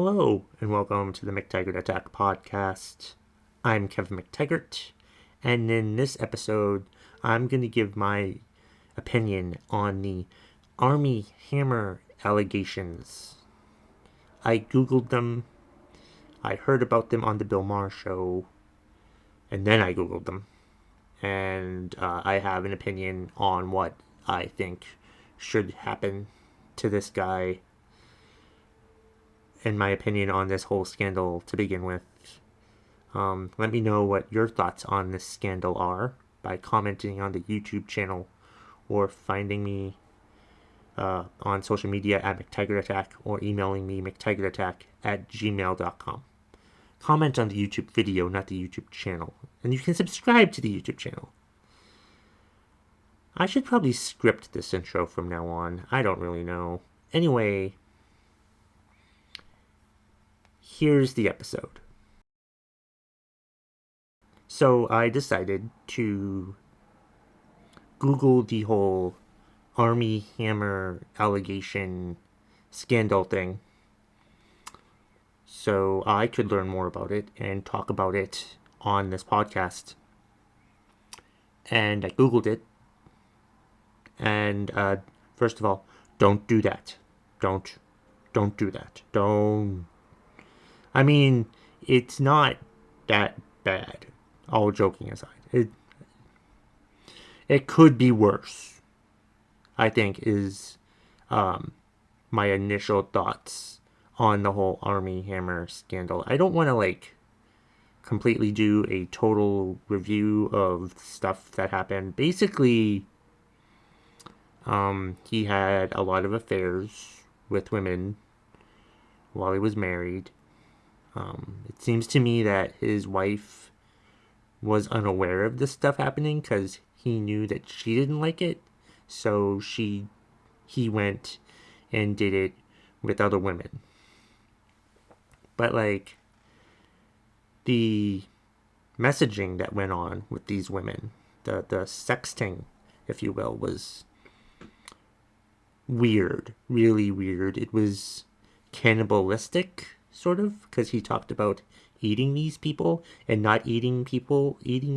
Hello, and welcome to the McTaggart Attack Podcast. I'm Kevin McTaggart, and in this episode, I'm going to give my opinion on the Armie Hammer allegations. I Googled them, I heard about them on the Bill Maher show, and then I Googled them. And I have an opinion on what I think should happen to this guy, and my opinion on this whole scandal to begin with. Let me know what your thoughts on this scandal are by commenting on the YouTube channel or finding me on social media at McTaggart Attack or emailing me mctaggartattack@gmail.com. Comment on the YouTube video, not the YouTube channel. And you can subscribe to the YouTube channel. I should probably script this intro from now on. I don't really know. Anyway, here's the episode. So I decided to Google the whole Armie Hammer allegation scandal thing so I could learn more about it and talk about it on this podcast. And I Googled it. And first of all, don't do that. Don't do that. Don't. I mean, it's not that bad. All joking aside, it could be worse, I think, is my initial thoughts on the whole Armie Hammer scandal. I don't want to completely do a total review of stuff that happened. Basically, he had a lot of affairs with women while he was married. It seems to me that his wife was unaware of this stuff happening because he knew that she didn't like it, so he went and did it with other women. But the messaging that went on with these women, the sexting, if you will, was weird, really weird. It was cannibalistic, sort of, because he talked about eating these people and not eating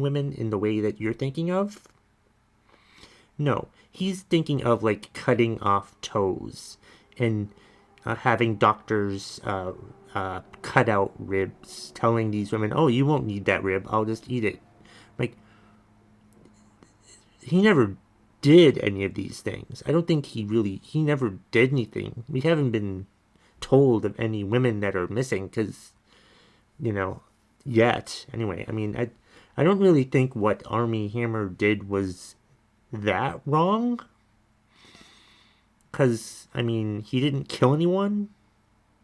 women in the way that you're thinking of. No, he's thinking of cutting off toes and having doctors cut out ribs, telling these women, oh, you won't need that rib, I'll just eat it. He never did any of these things. I don't think he never did anything. We haven't been told of any women that are missing because, yet. Anyway, I mean, I don't really think what Armie Hammer did was that wrong. Because, I mean, he didn't kill anyone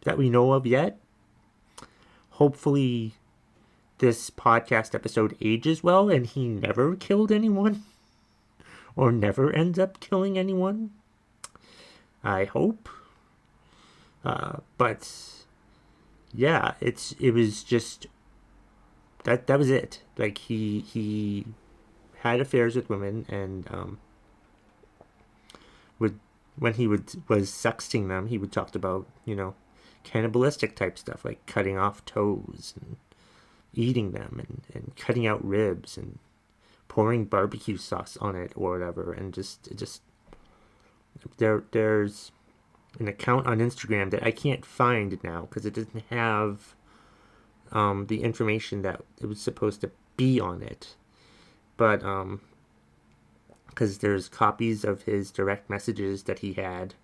that we know of yet. Hopefully, this podcast episode ages well and he never killed anyone. Or never ends up killing anyone. I hope. But yeah, it was just that was it. He had affairs with women, and when he was sexting them, he would talk about cannibalistic type stuff, like cutting off toes and eating them, and cutting out ribs and pouring barbecue sauce on it or whatever, and just there's an account on Instagram that I can't find now because it doesn't have the information that it was supposed to be on it. But because there's copies of his direct messages that he had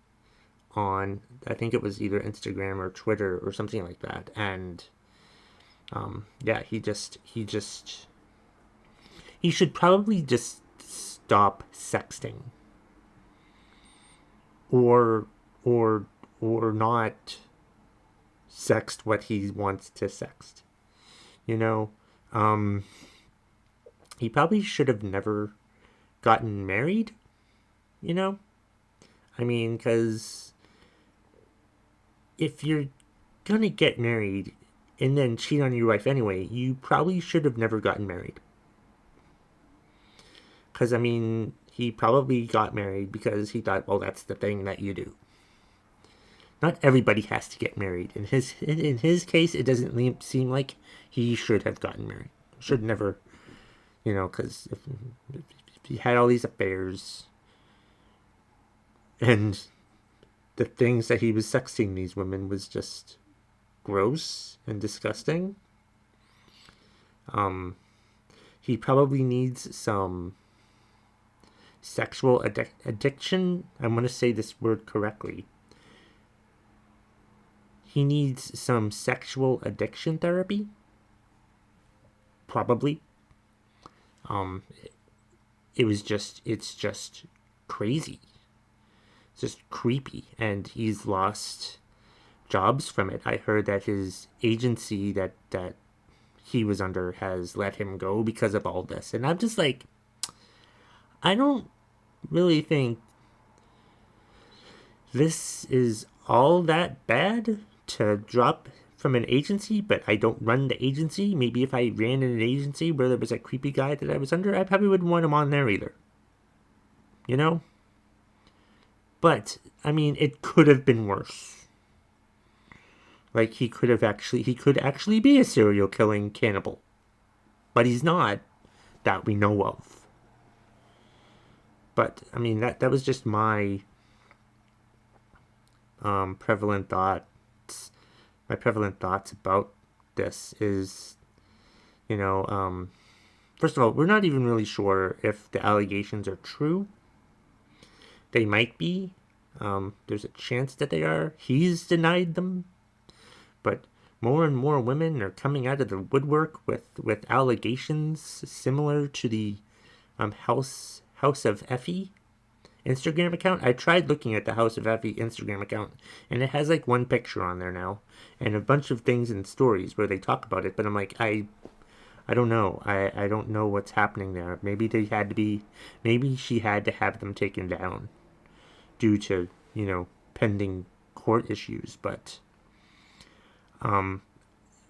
on, I think it was either Instagram or Twitter or something like that. And yeah, he should probably just stop sexting. Or not sext what he wants to sext. He probably should have never gotten married. I mean, because if you're gonna get married and then cheat on your wife anyway, you probably should have never gotten married. Because, I mean, he probably got married because he thought, well, that's the thing that you do. Not everybody has to get married. In his case, it doesn't seem like he should have gotten married. Should never, because if he had all these affairs and the things that he was sexting these women was just gross and disgusting. He probably needs some sexual addiction. I'm going to say this word correctly. He needs some sexual addiction therapy. Probably. It's just crazy. It's just creepy. And he's lost jobs from it. I heard that his agency that he was under has let him go because of all this. And I'm just like, I don't really think this is all that bad to drop from an agency, but I don't run the agency. Maybe if I ran in an agency where there was a creepy guy that I was under, I probably wouldn't want him on there either. But, I mean, it could have been worse. Like, he could actually be a serial killing cannibal. But he's not, that we know of. But, I mean, that was just my prevalent thoughts. My prevalent thoughts about this is, first of all, we're not even really sure if the allegations are true. They might be. There's a chance that they are. He's denied them. But more and more women are coming out of the woodwork with allegations similar to the House of Effie Instagram account. I tried looking at the House of Effie Instagram account, and it has like one picture on there now, and a bunch of things in stories where they talk about it. But I'm like, I don't know. I don't know what's happening there. Maybe she had to have them taken down due to, pending court issues, but, or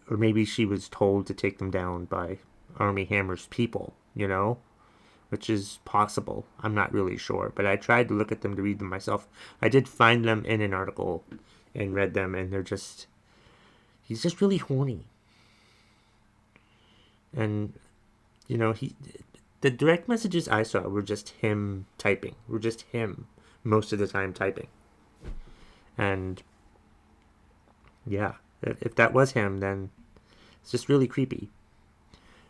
maybe she was told to take them down by Armie Hammer's people, which is possible. I'm not really sure, but I tried to look at them to read them myself. I did find them in an article and read them, and he's just really horny. And, the direct messages I saw were just him typing. Were just him most of the time typing. And yeah, if that was him, then it's just really creepy.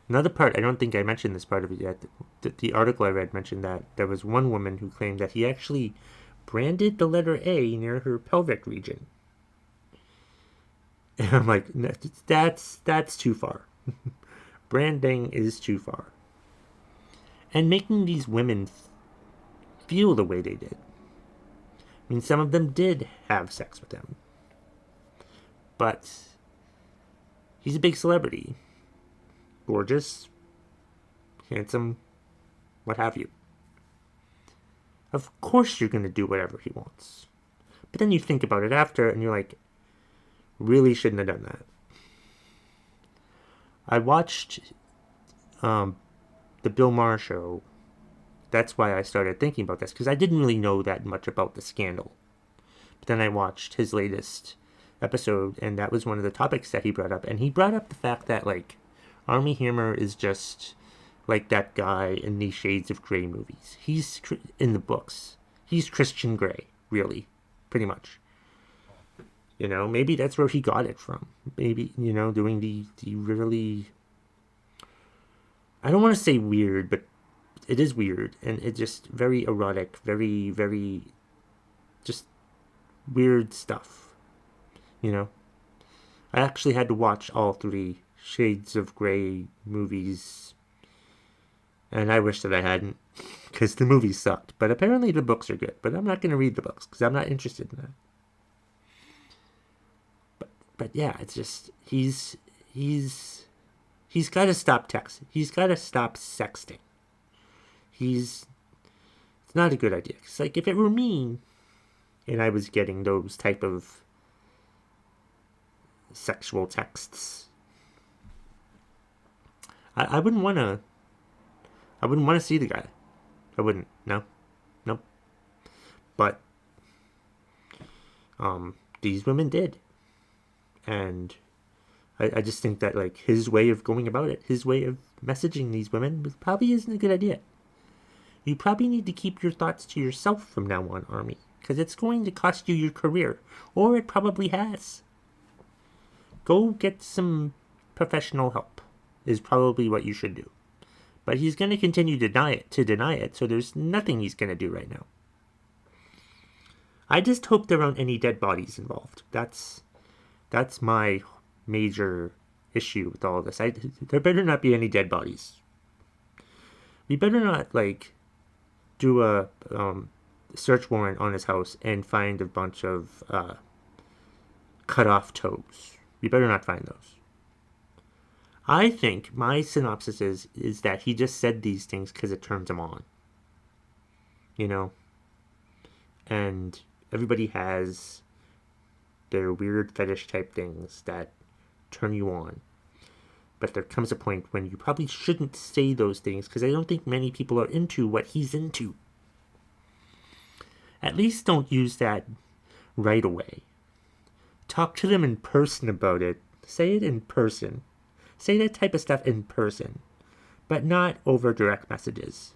Another part, I don't think I mentioned this part of it yet. The article I read mentioned that there was one woman who claimed that he actually branded the letter A near her pelvic region. And I'm like, that's too far. Branding is too far. And making these women feel the way they did. I mean, some of them did have sex with him. But he's a big celebrity. Gorgeous, handsome, what have you. Of course you're going to do whatever he wants. But then you think about it after, and you're like, really shouldn't have done that. I watched the Bill Maher show. That's why I started thinking about this, because I didn't really know that much about the scandal. But then I watched his latest episode, and that was one of the topics that he brought up. And he brought up the fact that, like, Armie Hammer is just like that guy in the Shades of Grey movies. He's, in the books, he's Christian Grey, really, pretty much. Maybe that's where he got it from. Maybe, doing the really, I don't want to say weird, but it is weird, and it's just very erotic, very, very, just weird stuff, I actually had to watch all 3 Shades of Grey movies, and I wish that I hadn't, because the movies sucked, but apparently the books are good, but I'm not going to read the books, because I'm not interested in that. But yeah, it's just, he's got to stop texting. He's got to stop sexting. It's not a good idea. It's like, if it were me, and I was getting those type of sexual texts, I wouldn't want to see the guy. I wouldn't. No. Nope. But, these women did. And I just think that, like, his way of going about it, his way of messaging these women probably isn't a good idea. You probably need to keep your thoughts to yourself from now on, Armie, because it's going to cost you your career, or it probably has. Go get some professional help is probably what you should do. But he's going to continue to deny it, so there's nothing he's going to do right now. I just hope there aren't any dead bodies involved. That's my major issue with all of this. There better not be any dead bodies. We better not, like, do a search warrant on his house and find a bunch of cut off toes. We better not find those. I think my synopsis is that he just said these things because it turns him on. You know? And everybody has their weird fetish type things that turn you on. But there comes a point when you probably shouldn't say those things, because I don't think many people are into what he's into. At least don't use that right away. Talk to them in person about it. Say it in person. Say that type of stuff in person. But not over direct messages.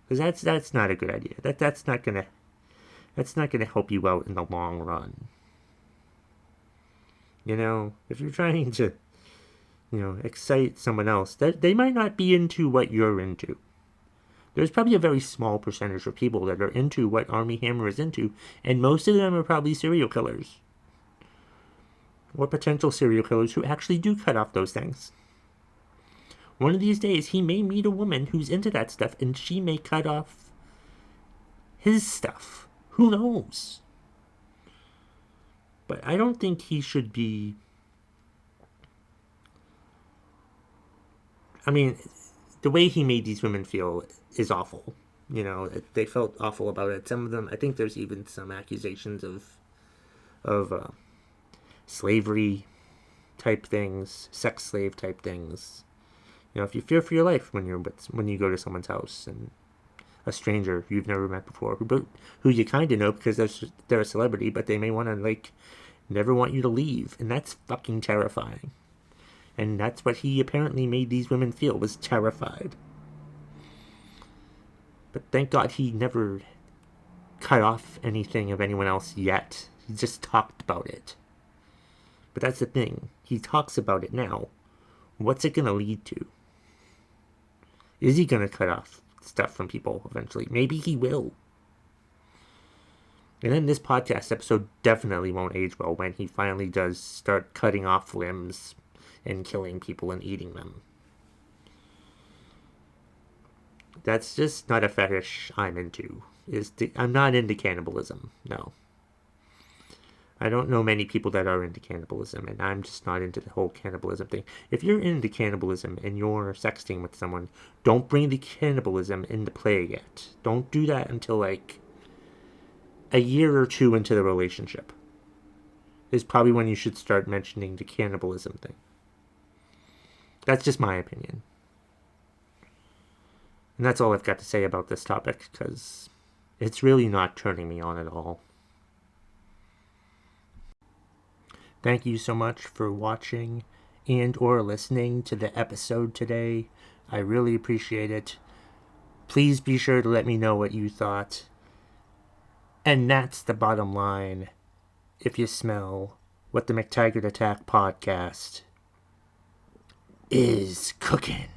Because that's not a good idea. That's not gonna help you out in the long run. You know, if you're trying to, excite someone else, they might not be into what you're into. There's probably a very small percentage of people that are into what Armie Hammer is into, and most of them are probably serial killers. Or potential serial killers who actually do cut off those things. One of these days, he may meet a woman who's into that stuff, and she may cut off his stuff. Who knows? But I don't think he should be... I mean, the way he made these women feel is awful. You know, they felt awful about it. Some of them, I think there's even some accusations of slavery type things, sex slave type things. You know, if you fear for your life when you go to someone's house and a stranger you've never met before, who you kind of know because they're a celebrity, but they may want to, like, never want you to leave, and that's fucking terrifying. And that's what he apparently made these women feel, was terrified. But thank God he never cut off anything of anyone else yet. He just talked about it. But that's the thing. He talks about it now. What's it going to lead to? Is he going to cut off stuff from people eventually? Maybe he will. And then this podcast episode definitely won't age well when he finally does start cutting off limbs and killing people and eating them. That's just not a fetish I'm into. I'm not into cannibalism, no. I don't know many people that are into cannibalism, and I'm just not into the whole cannibalism thing. If you're into cannibalism and you're sexting with someone, don't bring the cannibalism into play yet. Don't do that until, like, a year or two into the relationship. Is probably when you should start mentioning the cannibalism thing. That's just my opinion. And that's all I've got to say about this topic, because it's really not turning me on at all. Thank you so much for watching and or listening to the episode today. I really appreciate it. Please be sure to let me know what you thought. And that's the bottom line. If you smell what the McTaggart Attack Podcast is cooking.